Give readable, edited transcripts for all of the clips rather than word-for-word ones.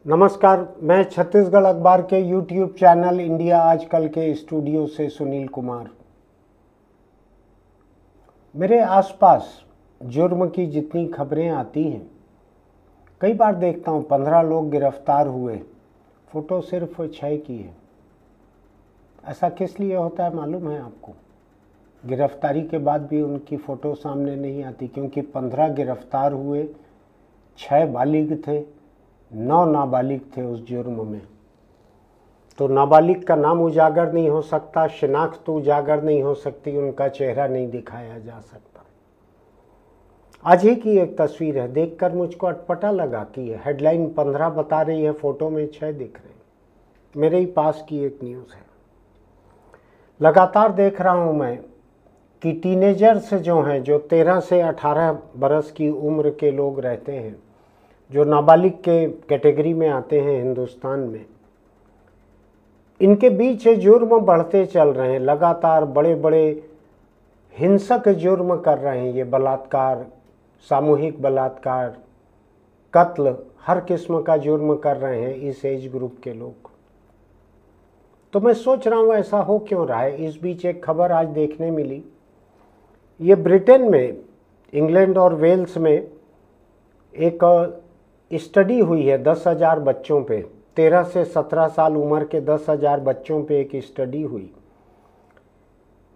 नमस्कार। मैं छत्तीसगढ़ अखबार के YouTube चैनल इंडिया आजकल के स्टूडियो से सुनील कुमार। मेरे आसपास जुर्म की जितनी खबरें आती हैं, कई बार देखता हूँ 15 लोग गिरफ्तार हुए, फ़ोटो सिर्फ 6 की है। ऐसा किस लिए होता है मालूम है आपको? गिरफ्तारी के बाद भी उनकी फ़ोटो सामने नहीं आती, क्योंकि 15 गिरफ्तार हुए, 6 बालिग थे, 9 नाबालिग थे उस जुर्म में। तो नाबालिग का नाम उजागर नहीं हो सकता, शिनाख्त उजागर नहीं हो सकती, उनका चेहरा नहीं दिखाया जा सकता। आज ही की एक तस्वीर है, देखकर मुझको अटपटा लगा कि हेडलाइन 15 बता रही है, फ़ोटो में 6 दिख रहे हैं। मेरे ही पास की एक न्यूज़ है। लगातार देख रहा हूँ मैं कि टीनेजर्स जो हैं, जो 13 से 18 बरस की उम्र के लोग रहते हैं, जो नाबालिग के कैटेगरी में आते हैं हिंदुस्तान में, इनके बीच जुर्म बढ़ते चल रहे हैं। लगातार बड़े बड़े हिंसक जुर्म कर रहे हैं ये, बलात्कार, सामूहिक बलात्कार, कत्ल, हर किस्म का जुर्म कर रहे हैं इस एज ग्रुप के लोग। तो मैं सोच रहा हूँ ऐसा हो क्यों रहा है। इस बीच एक खबर आज देखने मिली, ये ब्रिटेन में, इंग्लैंड और वेल्स में एक स्टडी हुई है 10,000 बच्चों पे, 13 से 17 साल उम्र के 10,000 बच्चों पे एक स्टडी हुई,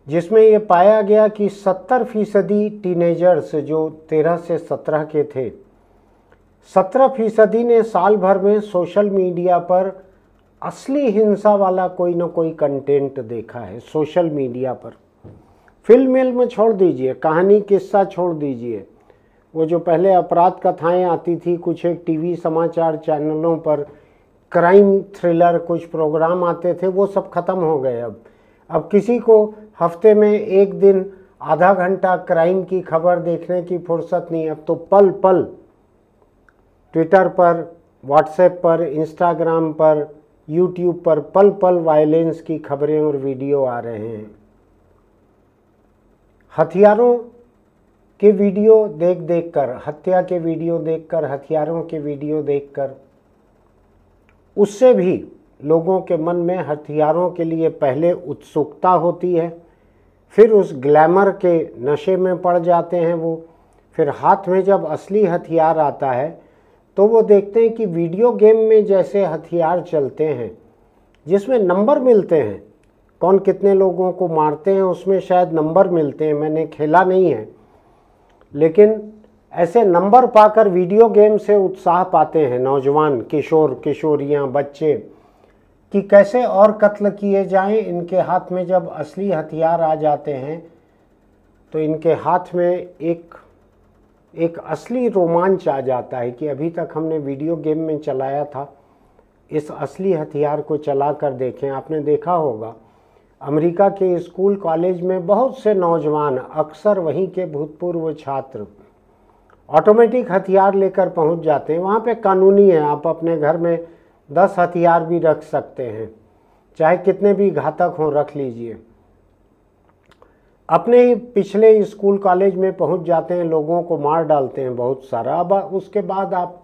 जिसमें ये पाया गया कि 70% टीनेजर्स जो 13 से 17 के थे, 17% ने साल भर में सोशल मीडिया पर असली हिंसा वाला कोई ना कोई कंटेंट देखा है। सोशल मीडिया पर फिल्म छोड़ दीजिए, कहानी किस्सा छोड़ दीजिए, वो जो पहले अपराध कथाएं आती थी, कुछ एक टीवी समाचार चैनलों पर क्राइम थ्रिलर कुछ प्रोग्राम आते थे, वो सब ख़त्म हो गए। अब किसी को हफ्ते में एक दिन आधा घंटा क्राइम की खबर देखने की फुर्सत नहीं। अब तो पल पल ट्विटर पर, व्हाट्सएप पर, इंस्टाग्राम पर, यूट्यूब पर पल पल वायलेंस की खबरें और वीडियो आ रहे हैं। हथियारों के वीडियो देख देख कर, हत्या के वीडियो देखकर, हथियारों के वीडियो देखकर, उससे भी लोगों के मन में हथियारों के लिए पहले उत्सुकता होती है, फिर उस ग्लैमर के नशे में पड़ जाते हैं वो। फिर हाथ में जब असली हथियार आता है तो वो देखते हैं कि वीडियो गेम में जैसे हथियार चलते हैं, जिसमें नंबर मिलते हैं, कौन कितने लोगों को मारते हैं उसमें शायद नंबर मिलते हैं। मैंने खेला नहीं है, लेकिन ऐसे नंबर पाकर वीडियो गेम से उत्साह पाते हैं नौजवान, किशोर किशोरियां, बच्चे, कि कैसे और कत्ल किए जाएं। इनके हाथ में जब असली हथियार आ जाते हैं तो इनके हाथ में एक असली रोमांच आ जाता है कि अभी तक हमने वीडियो गेम में चलाया था, इस असली हथियार को चला कर देखें। आपने देखा होगा अमेरिका के स्कूल कॉलेज में बहुत से नौजवान, अक्सर वहीं के भूतपूर्व छात्र, ऑटोमेटिक हथियार लेकर पहुंच जाते हैं। वहाँ पे कानूनी है, आप अपने घर में 10 हथियार भी रख सकते हैं, चाहे कितने भी घातक हों, रख लीजिए। अपने ही पिछले स्कूल कॉलेज में पहुंच जाते हैं, लोगों को मार डालते हैं बहुत सारा। अब उसके बाद आप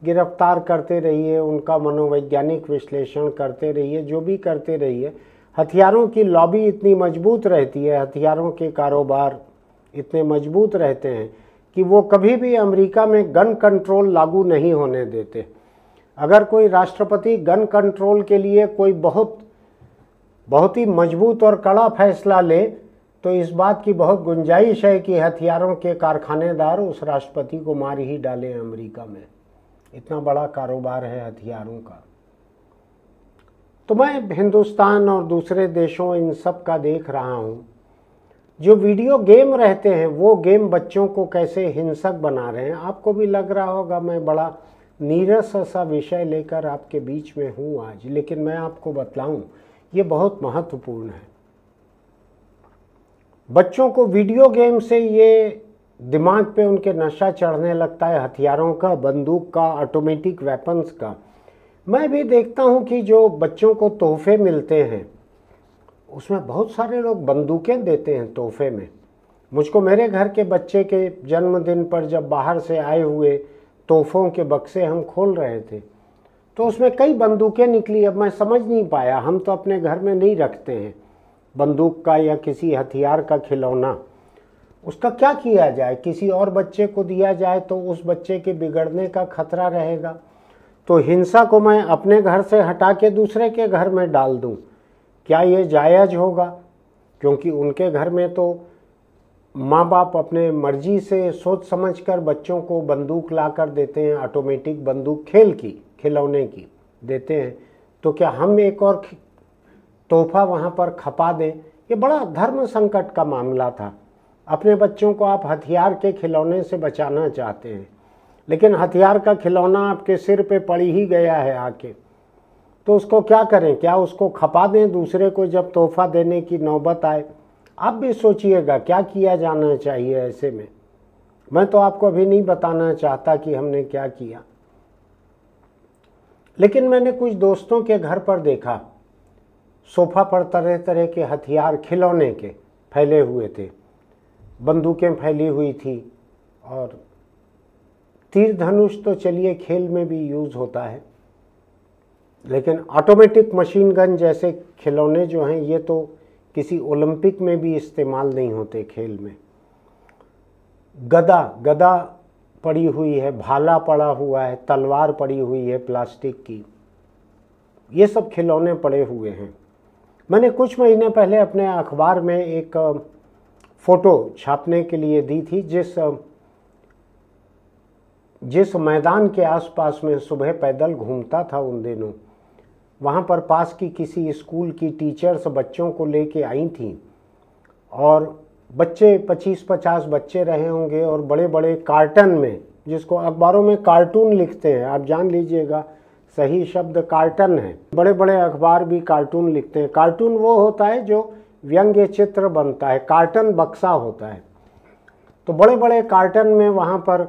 गिरफ्तार करते रहिए, उनका मनोवैज्ञानिक विश्लेषण करते रहिए, जो भी करते रहिए। हथियारों की लॉबी इतनी मजबूत रहती है, हथियारों के कारोबार इतने मजबूत रहते हैं कि वो कभी भी अमेरिका में गन कंट्रोल लागू नहीं होने देते। अगर कोई राष्ट्रपति गन कंट्रोल के लिए कोई बहुत ही मजबूत और कड़ा फैसला ले, तो इस बात की बहुत गुंजाइश है कि हथियारों के कारखानेदार उस राष्ट्रपति को मार ही डालें अमेरिका में। इतना बड़ा कारोबार है हथियारों का। तो मैं हिंदुस्तान और दूसरे देशों, इन सब का देख रहा हूँ। जो वीडियो गेम रहते हैं, वो गेम बच्चों को कैसे हिंसक बना रहे हैं। आपको भी लग रहा होगा मैं बड़ा नीरस सा विषय लेकर आपके बीच में हूँ आज, लेकिन मैं आपको बतलाऊं ये बहुत महत्वपूर्ण है। बच्चों को वीडियो गेम से ये दिमाग पे उनके नशा चढ़ने लगता है, हथियारों का, बंदूक का, ऑटोमेटिक वेपन्स का। मैं भी देखता हूँ कि जो बच्चों को तोहफे मिलते हैं, उसमें बहुत सारे लोग बंदूकें देते हैं तोहफे में। मुझको मेरे घर के बच्चे के जन्मदिन पर जब बाहर से आए हुए तोहफों के बक्से हम खोल रहे थे, तो उसमें कई बंदूकें निकली। अब मैं समझ नहीं पाया, हम तो अपने घर में नहीं रखते हैं बंदूक का या किसी हथियार का खिलौना, उसका क्या किया जाए? किसी और बच्चे को दिया जाए तो उस बच्चे के बिगड़ने का खतरा रहेगा। तो हिंसा को मैं अपने घर से हटा के दूसरे के घर में डाल दूं, क्या ये जायज़ होगा? क्योंकि उनके घर में तो माँ बाप अपने मर्जी से सोच समझकर बच्चों को बंदूक ला कर देते हैं, ऑटोमेटिक बंदूक खेल की, खिलौने की देते हैं। तो क्या हम एक और तोहफा वहाँ पर खपा दें? ये बड़ा धर्म संकट का मामला था। अपने बच्चों को आप हथियार के खिलौने से बचाना चाहते हैं, लेकिन हथियार का खिलौना आपके सिर पे पड़ ही गया है आके, तो उसको क्या करें? क्या उसको खपा दें दूसरे को जब तोहफा देने की नौबत आए? आप भी सोचिएगा क्या किया जाना चाहिए ऐसे में। मैं तो आपको अभी नहीं बताना चाहता कि हमने क्या किया, लेकिन मैंने कुछ दोस्तों के घर पर देखा, सोफा पर तरह तरह के हथियार खिलौने के फैले हुए थे, बंदूकें फैली हुई थी, और तीर धनुष तो चलिए खेल में भी यूज़ होता है, लेकिन ऑटोमेटिक मशीन गन जैसे खिलौने जो हैं ये तो किसी ओलंपिक में भी इस्तेमाल नहीं होते खेल में। गदा पड़ी हुई है, भाला पड़ा हुआ है, तलवार पड़ी हुई है प्लास्टिक की, ये सब खिलौने पड़े हुए हैं। मैंने कुछ महीने पहले अपने अखबार में एक फ़ोटो छापने के लिए दी थी, जिस मैदान के आसपास में सुबह पैदल घूमता था उन दिनों, वहाँ पर पास की किसी स्कूल की टीचर्स बच्चों को लेके आई थी, और बच्चे 25-50 बच्चे रहे होंगे, और बड़े बड़े कार्टन में, जिसको अखबारों में कार्टून लिखते हैं, आप जान लीजिएगा सही शब्द कार्टन है, बड़े बड़े अखबार भी कार्टून लिखते हैं। कार्टून वो होता है जो व्यंग्य चित्र बनता है, कार्टन बक्सा होता है। तो बड़े बड़े कार्टन में वहाँ पर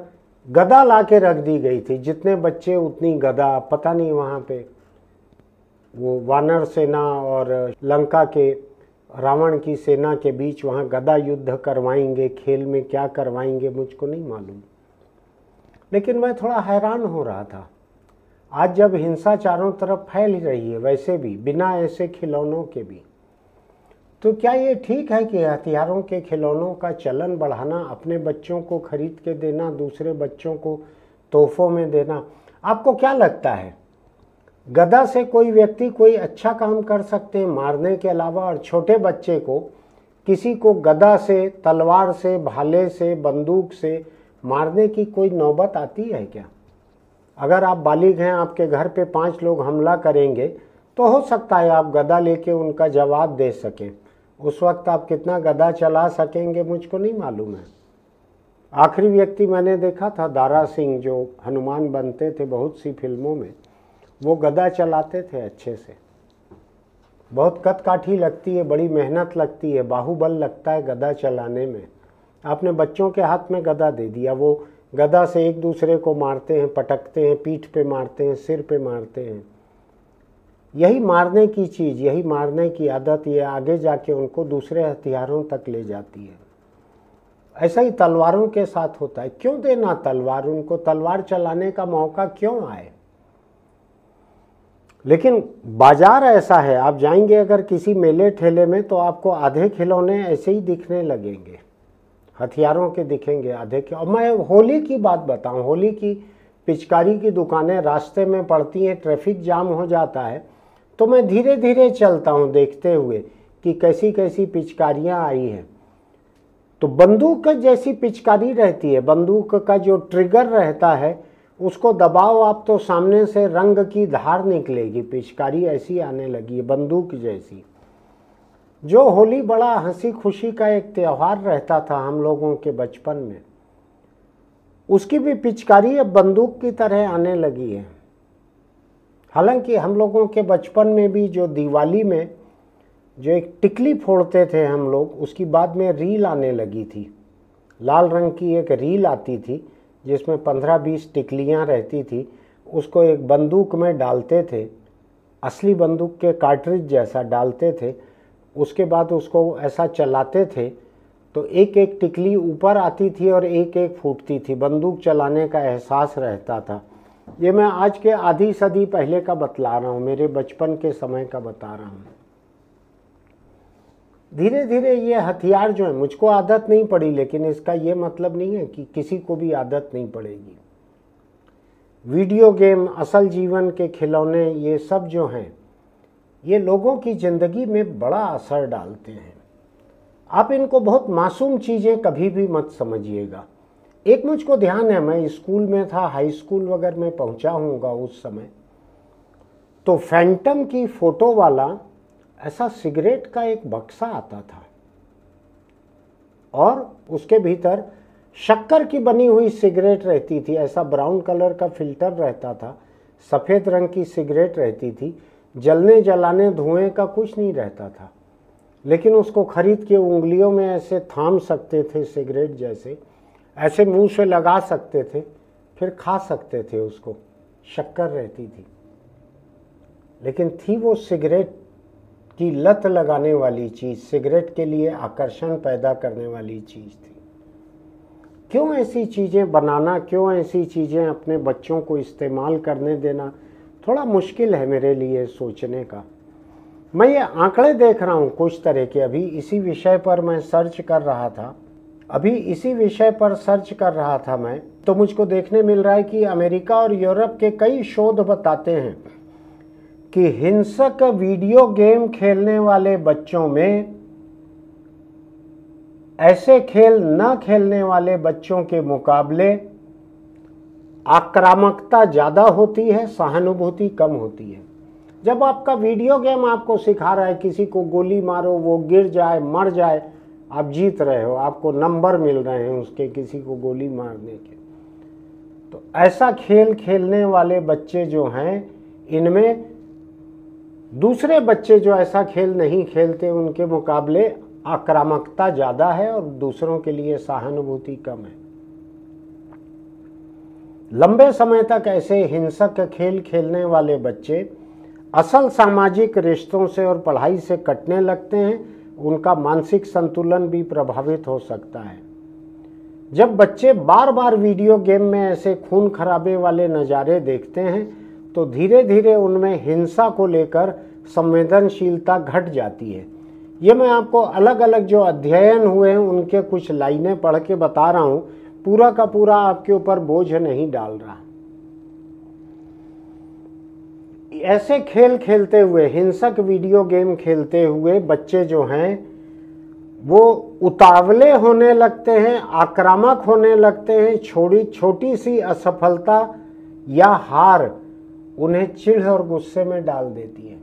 गदा ला के रख दी गई थी, जितने बच्चे उतनी गदा। पता नहीं वहाँ पे वो वानर सेना और लंका के रावण की सेना के बीच वहाँ गदा युद्ध करवाएंगे, खेल में क्या करवाएंगे मुझको नहीं मालूम, लेकिन मैं थोड़ा हैरान हो रहा था। आज जब हिंसा चारों तरफ फैल रही है, वैसे भी बिना ऐसे खिलौनों के भी, तो क्या ये ठीक है कि हथियारों के खिलौनों का चलन बढ़ाना, अपने बच्चों को खरीद के देना, दूसरे बच्चों को तोहफों में देना? आपको क्या लगता है, गदा से कोई व्यक्ति कोई अच्छा काम कर सकते हैं मारने के अलावा? और छोटे बच्चे को, किसी को गदा से, तलवार से, भाले से, बंदूक से मारने की कोई नौबत आती है क्या? अगर आप बालिग हैं, आपके घर पे 5 लोग हमला करेंगे, तो हो सकता है आप गदा लेके उनका जवाब दे सकें। उस वक्त आप कितना गदा चला सकेंगे मुझको नहीं मालूम है। आखिरी व्यक्ति मैंने देखा था दारा सिंह, जो हनुमान बनते थे बहुत सी फिल्मों में, वो गदा चलाते थे अच्छे से। बहुत कदकाठी लगती है, बड़ी मेहनत लगती है, बाहुबल लगता है गदा चलाने में। आपने बच्चों के हाथ में गदा दे दिया, वो गदा से एक दूसरे को मारते हैं, पटकते हैं, पीठ पे मारते हैं, सिर पे मारते हैं। यही मारने की चीज़, यही मारने की आदत, ये आगे जाके उनको दूसरे हथियारों तक ले जाती है। ऐसा ही तलवारों के साथ होता है। क्यों देना तलवार? उनको तलवार चलाने का मौका क्यों आए? लेकिन बाजार ऐसा है, आप जाएंगे अगर किसी मेले ठेले में, तो आपको आधे खिलौने ऐसे ही दिखने लगेंगे, हथियारों के दिखेंगे आधे के। और मैं होली की बात बताऊं, होली की पिचकारी की दुकानें रास्ते में पड़ती हैं, ट्रैफिक जाम हो जाता है, तो मैं धीरे धीरे चलता हूं देखते हुए कि कैसी कैसी पिचकारियां आई हैं। तो बंदूक जैसी पिचकारी रहती है, बंदूक का जो ट्रिगर रहता है उसको दबाओ आप तो सामने से रंग की धार निकलेगी। पिचकारी ऐसी आने लगी है बंदूक जैसी। जो होली बड़ा हंसी खुशी का एक त्यौहार रहता था हम लोगों के बचपन में, उसकी भी पिचकारी अब बंदूक की तरह आने लगी है। हालांकि हम लोगों के बचपन में भी जो दिवाली में जो एक टिकली फोड़ते थे हम लोग, उसकी बाद में रील आने लगी थी। लाल रंग की एक रील आती थी जिसमें 15-20 टिकलियां रहती थी, उसको एक बंदूक में डालते थे, असली बंदूक के कार्ट्रिज जैसा डालते थे। उसके बाद उसको ऐसा चलाते थे तो एक एक टिकली ऊपर आती थी और एक एक फूटती थी। बंदूक चलाने का एहसास रहता था। ये मैं आज के आधी सदी पहले का बतला रहा हूँ, मेरे बचपन के समय का बता रहा हूँ। धीरे धीरे ये हथियार जो है, मुझको आदत नहीं पड़ी, लेकिन इसका ये मतलब नहीं है कि किसी को भी आदत नहीं पड़ेगी। वीडियो गेम, असल जीवन के खिलौने, ये सब जो हैं ये लोगों की ज़िंदगी में बड़ा असर डालते हैं। आप इनको बहुत मासूम चीज़ें कभी भी मत समझिएगा। एक मुझको ध्यान है, मैं स्कूल में था, हाई स्कूल वगैरह में पहुंचा हूँगा उस समय, तो फैंटम की फ़ोटो वाला ऐसा सिगरेट का एक बक्सा आता था और उसके भीतर शक्कर की बनी हुई सिगरेट रहती थी। ऐसा ब्राउन कलर का फिल्टर रहता था, सफ़ेद रंग की सिगरेट रहती थी, जलने जलाने धुएं का कुछ नहीं रहता था, लेकिन उसको खरीद के उंगलियों में ऐसे थाम सकते थे, सिगरेट जैसे ऐसे मुंह से लगा सकते थे, फिर खा सकते थे उसको। शक्कर रहती थी, लेकिन थी वो सिगरेट की लत लगाने वाली चीज़, सिगरेट के लिए आकर्षण पैदा करने वाली चीज़ थी। क्यों ऐसी चीज़ें बनाना, क्यों ऐसी चीज़ें अपने बच्चों को इस्तेमाल करने देना, थोड़ा मुश्किल है मेरे लिए सोचने का। मैं ये आंकड़े देख रहा हूँ कुछ तरह के, अभी इसी विषय पर मैं सर्च कर रहा था, मैं, तो मुझको देखने मिल रहा है कि अमेरिका और यूरोप के कई शोध बताते हैं कि हिंसक वीडियो गेम खेलने वाले बच्चों में ऐसे खेल न खेलने वाले बच्चों के मुकाबले आक्रामकता ज़्यादा होती है, सहानुभूति कम होती है। जब आपका वीडियो गेम आपको सिखा रहा है किसी को गोली मारो, वो गिर जाए, मर जाए, आप जीत रहे हो, आपको नंबर मिल रहे हैं उसके, किसी को गोली मारने के, तो ऐसा खेल खेलने वाले बच्चे जो हैं, इनमें दूसरे बच्चे जो ऐसा खेल नहीं खेलते उनके मुकाबले आक्रामकता ज़्यादा है और दूसरों के लिए सहानुभूति कम है। लंबे समय तक ऐसे हिंसक खेल खेलने वाले बच्चे असल सामाजिक रिश्तों से और पढ़ाई से कटने लगते हैं, उनका मानसिक संतुलन भी प्रभावित हो सकता है। जब बच्चे बार बार वीडियो गेम में ऐसे खून खराबे वाले नज़ारे देखते हैं तो धीरे धीरे उनमें हिंसा को लेकर संवेदनशीलता घट जाती है। ये मैं आपको अलग अलग जो अध्ययन हुए हैं उनके कुछ लाइनें पढ़ के बता रहा हूँ, पूरा का पूरा आपके ऊपर बोझ नहीं डाल रहा। ऐसे खेल खेलते हुए, हिंसक वीडियो गेम खेलते हुए बच्चे जो हैं वो उतावले होने लगते हैं, आक्रामक होने लगते हैं। छोटी सी असफलता या हार उन्हें चिढ़ और गुस्से में डाल देती है।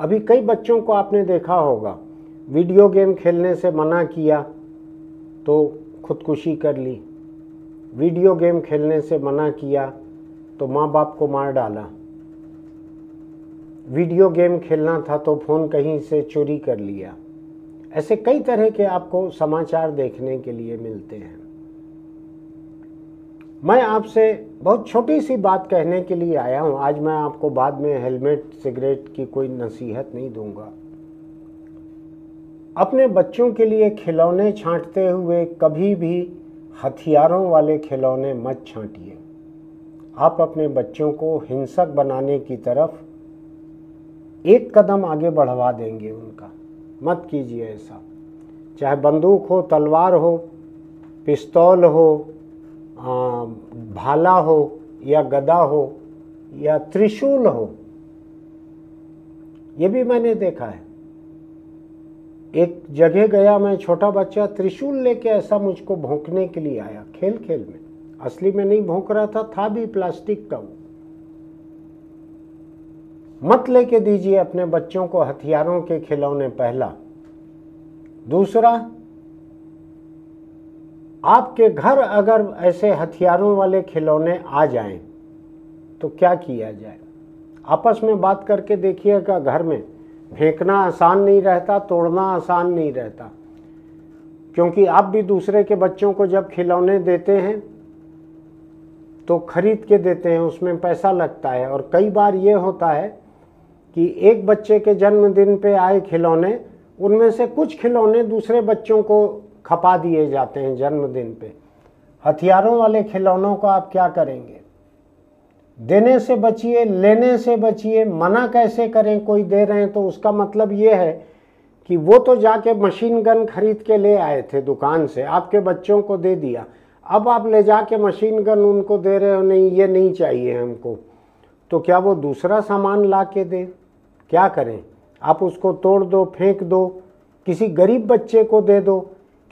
अभी कई बच्चों को आपने देखा होगा, वीडियो गेम खेलने से मना किया तो खुदकुशी कर ली, वीडियो गेम खेलने से मना किया तो माँ बाप को मार डाला, वीडियो गेम खेलना था तो फ़ोन कहीं से चोरी कर लिया। ऐसे कई तरह के आपको समाचार देखने के लिए मिलते हैं। मैं आपसे बहुत छोटी सी बात कहने के लिए आया हूँ। आज मैं आपको बाद में हेलमेट, सिगरेट की कोई नसीहत नहीं दूंगा। अपने बच्चों के लिए खिलौने छांटते हुए कभी भी हथियारों वाले खिलौने मत छांटिए। आप अपने बच्चों को हिंसक बनाने की तरफ एक कदम आगे बढ़वा देंगे उनका। मत कीजिए ऐसा। चाहे बंदूक हो, तलवार हो, पिस्तौल हो, भाला हो या गदा हो या त्रिशूल हो, ये भी मैंने देखा है। एक जगह गया मैं, छोटा बच्चा त्रिशूल लेके ऐसा मुझको भौंकने के लिए आया, खेल खेल में। असली में नहीं भौंक रहा था भी प्लास्टिक का वो। मत लेके दीजिए अपने बच्चों को हथियारों के खिलौने, पहला। दूसरा, आपके घर अगर ऐसे हथियारों वाले खिलौने आ जाएं तो क्या किया जाए? आपस में बात करके देखिएगा। घर में फेंकना आसान नहीं रहता, तोड़ना आसान नहीं रहता, क्योंकि आप भी दूसरे के बच्चों को जब खिलौने देते हैं तो खरीद के देते हैं, उसमें पैसा लगता है। और कई बार ये होता है कि एक बच्चे के जन्मदिन पे आए खिलौने, उनमें से कुछ खिलौने दूसरे बच्चों को खपा दिए जाते हैं जन्मदिन पे। हथियारों वाले खिलौनों को आप क्या करेंगे? देने से बचिए, लेने से बचिए। मना कैसे करें, कोई दे रहे हैं तो उसका मतलब ये है कि वो तो जाके मशीन गन खरीद के ले आए थे दुकान से, आपके बच्चों को दे दिया, अब आप ले जाके मशीन गन उनको दे रहे हो, नहीं ये नहीं चाहिए हमको, तो क्या वो दूसरा सामान ला के दे? क्या करें? आप उसको तोड़ दो, फेंक दो, किसी गरीब बच्चे को दे दो,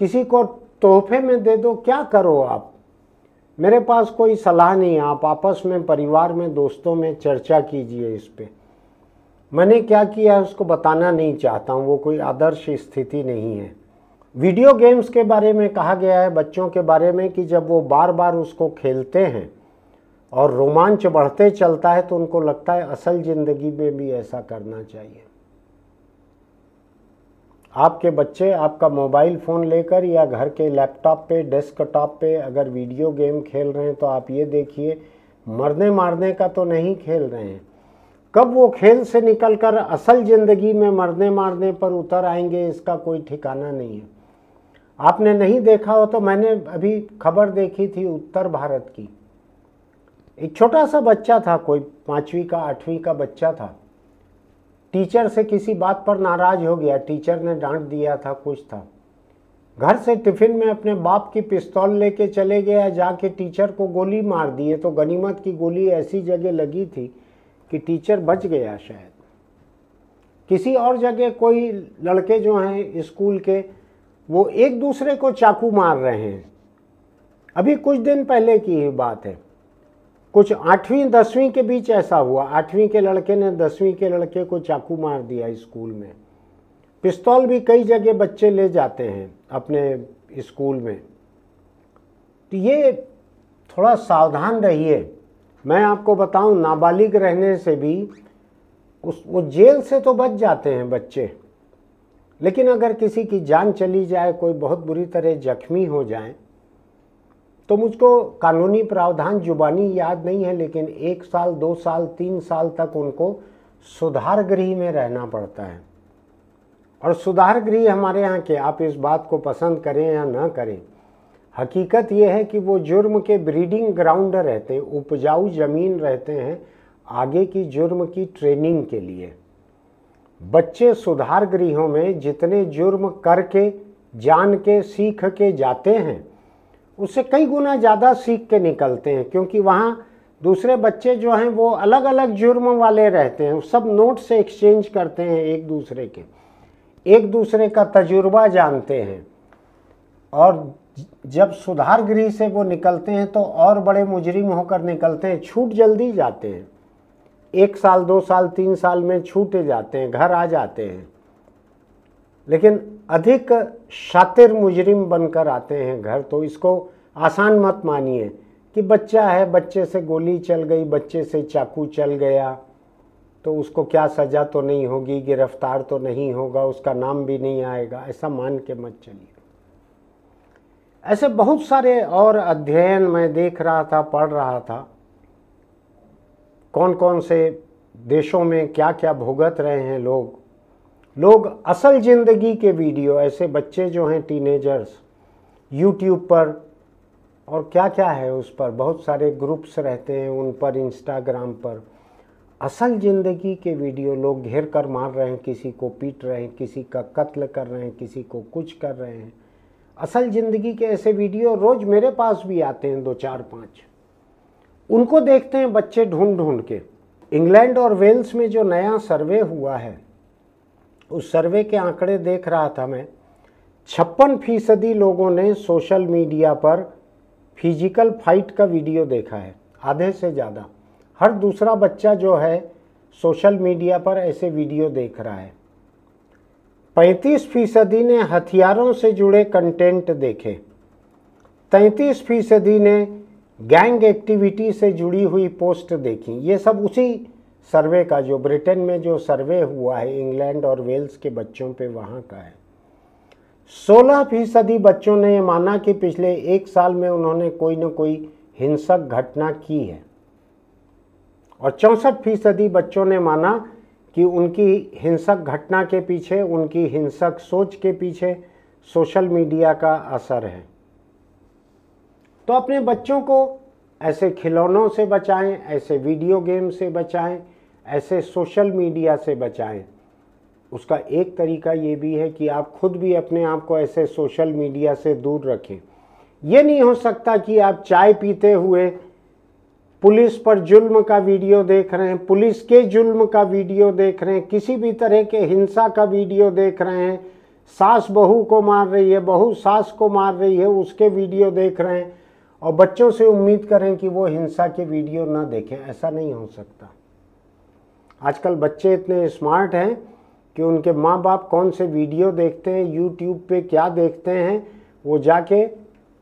किसी को तोहफे में दे दो, क्या करो आप? मेरे पास कोई सलाह नहीं, आप आपस में, परिवार में, दोस्तों में चर्चा कीजिए इस पे। मैंने क्या किया है उसको बताना नहीं चाहता हूँ, वो कोई आदर्श स्थिति नहीं है। वीडियो गेम्स के बारे में कहा गया है बच्चों के बारे में कि जब वो बार बार उसको खेलते हैं और रोमांच बढ़ते चलता है तो उनको लगता है असल ज़िंदगी में भी ऐसा करना चाहिए। आपके बच्चे आपका मोबाइल फ़ोन लेकर या घर के लैपटॉप पे, डेस्कटॉप पे अगर वीडियो गेम खेल रहे हैं तो आप ये देखिए, मरने मारने का तो नहीं खेल रहे हैं। कब वो खेल से निकलकर असल ज़िंदगी में मरने मारने पर उतर आएंगे इसका कोई ठिकाना नहीं है। आपने नहीं देखा हो तो मैंने अभी खबर देखी थी उत्तर भारत की। एक छोटा सा बच्चा था, कोई 5वीं का 8वीं का बच्चा था, टीचर से किसी बात पर नाराज़ हो गया, टीचर ने डांट दिया था, कुछ था, घर से टिफ़िन में अपने बाप की पिस्तौल लेके चले गया, जाके टीचर को गोली मार दिए। तो गनीमत की गोली ऐसी जगह लगी थी कि टीचर बच गया शायद। किसी और जगह कोई लड़के जो हैं स्कूल के, वो एक दूसरे को चाकू मार रहे हैं। अभी कुछ दिन पहले की ही बात है, कुछ 8वीं 10वीं के बीच ऐसा हुआ। 8वीं के लड़के ने 10वीं के लड़के को चाकू मार दिया स्कूल में। पिस्तौल भी कई जगह बच्चे ले जाते हैं अपने स्कूल में, तो ये थोड़ा सावधान रहिए। मैं आपको बताऊं, नाबालिग रहने से भी वो जेल से तो बच जाते हैं बच्चे, लेकिन अगर किसी की जान चली जाए, कोई बहुत बुरी तरह जख्मी हो जाए, तो मुझको कानूनी प्रावधान जुबानी याद नहीं है, लेकिन 1 साल 2 साल 3 साल तक उनको सुधार गृह में रहना पड़ता है। और सुधार गृह हमारे यहाँ के, आप इस बात को पसंद करें या ना करें, हकीकत ये है कि वो जुर्म के ब्रीडिंग ग्राउंड रहते हैं, उपजाऊ ज़मीन रहते हैं आगे की जुर्म की ट्रेनिंग के लिए। बच्चे सुधार गृहों में जितने जुर्म करके, जान के, सीख के जाते हैं, उससे कई गुना ज़्यादा सीख के निकलते हैं, क्योंकि वहाँ दूसरे बच्चे जो हैं वो अलग अलग जुर्म वाले रहते हैं। सब नोट से एक्सचेंज करते हैं एक दूसरे का तजुर्बा जानते हैं, और जब सुधार गृह से वो निकलते हैं तो और बड़े मुजरिम होकर निकलते हैं। छूट जल्दी जाते हैं, 1 साल 2 साल 3 साल में छूटे जाते हैं, घर आ जाते हैं, लेकिन अधिक शातिर मुजरिम बनकर आते हैं घर। तो इसको आसान मत मानिए कि बच्चा है, बच्चे से गोली चल गई, बच्चे से चाकू चल गया तो उसको क्या सज़ा तो नहीं होगी, गिरफ्तार तो नहीं होगा, उसका नाम भी नहीं आएगा, ऐसा मान के मत चलिए। ऐसे बहुत सारे और अध्ययन मैं देख रहा था, पढ़ रहा था, कौन कौन से देशों में क्या क्या भुगत रहे हैं लोग असल ज़िंदगी के वीडियो, ऐसे बच्चे जो हैं टीनेजर्स, यूट्यूब पर और क्या क्या है उस पर बहुत सारे ग्रुप्स रहते हैं, उन पर, इंस्टाग्राम पर असल ज़िंदगी के वीडियो लोग घेर कर मार रहे हैं, किसी को पीट रहे हैं, किसी का कत्ल कर रहे हैं, किसी को कुछ कर रहे हैं। असल ज़िंदगी के ऐसे वीडियो रोज़ मेरे पास भी आते हैं, 2 4 5। उनको देखते हैं बच्चे ढूंढ ढूंढ के। इंग्लैंड और वेल्स में जो नया सर्वे हुआ है, उस सर्वे के आंकड़े देख रहा था मैं। 56% लोगों ने सोशल मीडिया पर फिजिकल फाइट का वीडियो देखा है, आधे से ज़्यादा। हर दूसरा बच्चा जो है सोशल मीडिया पर ऐसे वीडियो देख रहा है। 35% ने हथियारों से जुड़े कंटेंट देखे, 33% ने गैंग एक्टिविटी से जुड़ी हुई पोस्ट देखी। ये सब उसी सर्वे का, जो ब्रिटेन में जो सर्वे हुआ है इंग्लैंड और वेल्स के बच्चों पे, वहाँ का है। 16% बच्चों ने ये माना कि पिछले 1 साल में उन्होंने कोई न कोई हिंसक घटना की है, और 64% बच्चों ने माना कि उनकी हिंसक घटना के पीछे, उनकी हिंसक सोच के पीछे सोशल मीडिया का असर है। तो अपने बच्चों को ऐसे खिलौनों से बचाएं, ऐसे वीडियो गेम से बचाएं, ऐसे सोशल मीडिया से बचाएं। उसका एक तरीका ये भी है कि आप खुद भी अपने आप को ऐसे सोशल मीडिया से दूर रखें। ये नहीं हो सकता कि आप चाय पीते हुए पुलिस पर जुल्म का वीडियो देख रहे हैं, पुलिस के जुल्म का वीडियो देख रहे हैं, किसी भी तरह के हिंसा का वीडियो देख रहे हैं, सास बहू को मार रही है, बहू सास को मार रही है, उसके वीडियो देख रहे हैं और बच्चों से उम्मीद करें कि वो हिंसा के वीडियो ना देखें। ऐसा नहीं हो सकता। आजकल बच्चे इतने स्मार्ट हैं कि उनके माँ बाप कौन से वीडियो देखते हैं, यूट्यूब पे क्या देखते हैं, वो जाके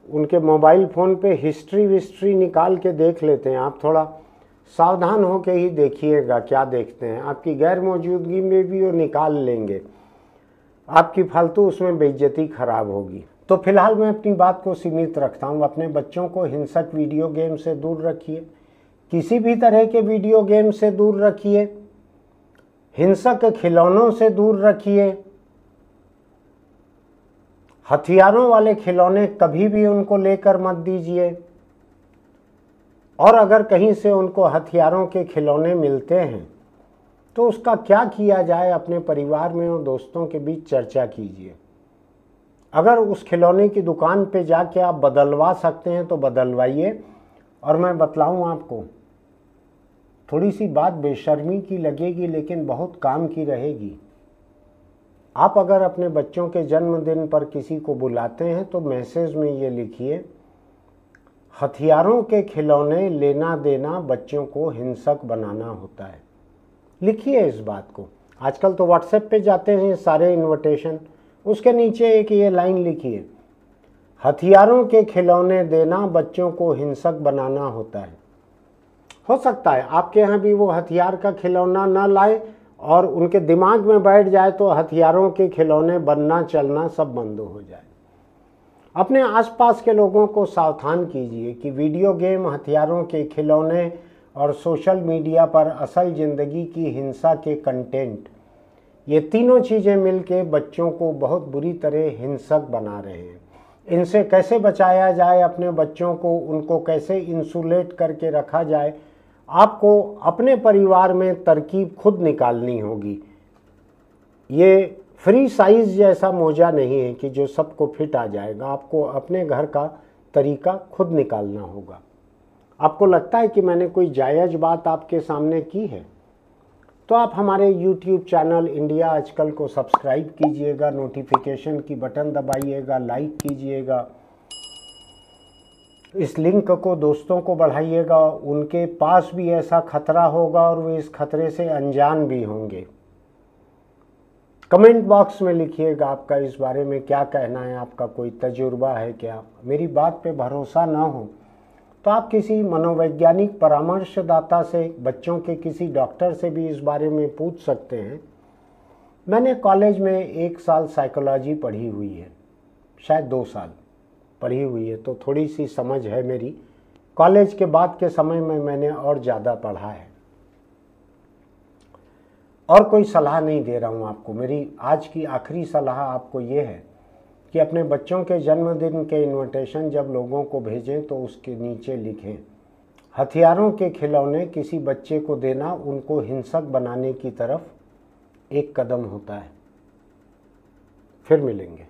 उनके मोबाइल फ़ोन पे हिस्ट्री निकाल के देख लेते हैं। आप थोड़ा सावधान हो के ही देखिएगा क्या देखते हैं। आपकी गैर मौजूदगी में भी वो निकाल लेंगे, आपकी फालतू उसमें बेइज्जती खराब होगी। तो फिलहाल मैं अपनी बात को सीमित रखता हूँ। अपने बच्चों को हिंसक वीडियो गेम से दूर रखिए, किसी भी तरह के वीडियो गेम से दूर रखिए, हिंसक खिलौनों से दूर रखिए। हथियारों वाले खिलौने कभी भी उनको लेकर मत दीजिए। और अगर कहीं से उनको हथियारों के खिलौने मिलते हैं तो उसका क्या किया जाए, अपने परिवार में और दोस्तों के बीच चर्चा कीजिए। अगर उस खिलौने की दुकान पे जाके आप बदलवा सकते हैं तो बदलवाइए। और मैं बतलाऊं आपको, थोड़ी सी बात बेशर्मी की लगेगी लेकिन बहुत काम की रहेगी। आप अगर अपने बच्चों के जन्मदिन पर किसी को बुलाते हैं तो मैसेज में ये लिखिए, हथियारों के खिलौने लेना देना बच्चों को हिंसक बनाना होता है। लिखिए इस बात को। आजकल तो व्हाट्सएप पे जाते हैं सारे इनविटेशन, उसके नीचे एक ये लाइन लिखिए, हथियारों के खिलौने देना बच्चों को हिंसक बनाना होता है। हो सकता है आपके यहाँ भी वो हथियार का खिलौना ना लाए और उनके दिमाग में बैठ जाए तो हथियारों के खिलौने बनना चलना सब बंद हो जाए। अपने आसपास के लोगों को सावधान कीजिए कि वीडियो गेम, हथियारों के खिलौने और सोशल मीडिया पर असल ज़िंदगी की हिंसा के कंटेंट, ये तीनों चीज़ें मिलके बच्चों को बहुत बुरी तरह हिंसक बना रहे हैं। इनसे कैसे बचाया जाए अपने बच्चों को, उनको कैसे इंसुलेट करके रखा जाए, आपको अपने परिवार में तरकीब खुद निकालनी होगी। ये फ्री साइज जैसा मोजा नहीं है कि जो सबको फिट आ जाएगा। आपको अपने घर का तरीका खुद निकालना होगा। आपको लगता है कि मैंने कोई जायज़ बात आपके सामने की है तो आप हमारे YouTube चैनल इंडिया आजकल को सब्सक्राइब कीजिएगा, नोटिफिकेशन की बटन दबाइएगा, लाइक कीजिएगा, इस लिंक को दोस्तों को बढ़ाइएगा। उनके पास भी ऐसा खतरा होगा और वे इस खतरे से अनजान भी होंगे। कमेंट बॉक्स में लिखिएगा आपका इस बारे में क्या कहना है, आपका कोई तजुर्बा है क्या। मेरी बात पे भरोसा ना हो तो आप किसी मनोवैज्ञानिक परामर्शदाता से, बच्चों के किसी डॉक्टर से भी इस बारे में पूछ सकते हैं। मैंने कॉलेज में 1 साल साइकोलॉजी पढ़ी हुई है, शायद 2 साल पढ़ी हुई है, तो थोड़ी सी समझ है मेरी। कॉलेज के बाद के समय में मैंने और ज़्यादा पढ़ा है। और कोई सलाह नहीं दे रहा हूँ आपको। मेरी आज की आखिरी सलाह आपको ये है कि अपने बच्चों के जन्मदिन के इनविटेशन जब लोगों को भेजें तो उसके नीचे लिखें, हथियारों के खिलौने किसी बच्चे को देना उनको हिंसक बनाने की तरफ एक कदम होता है। फिर मिलेंगे।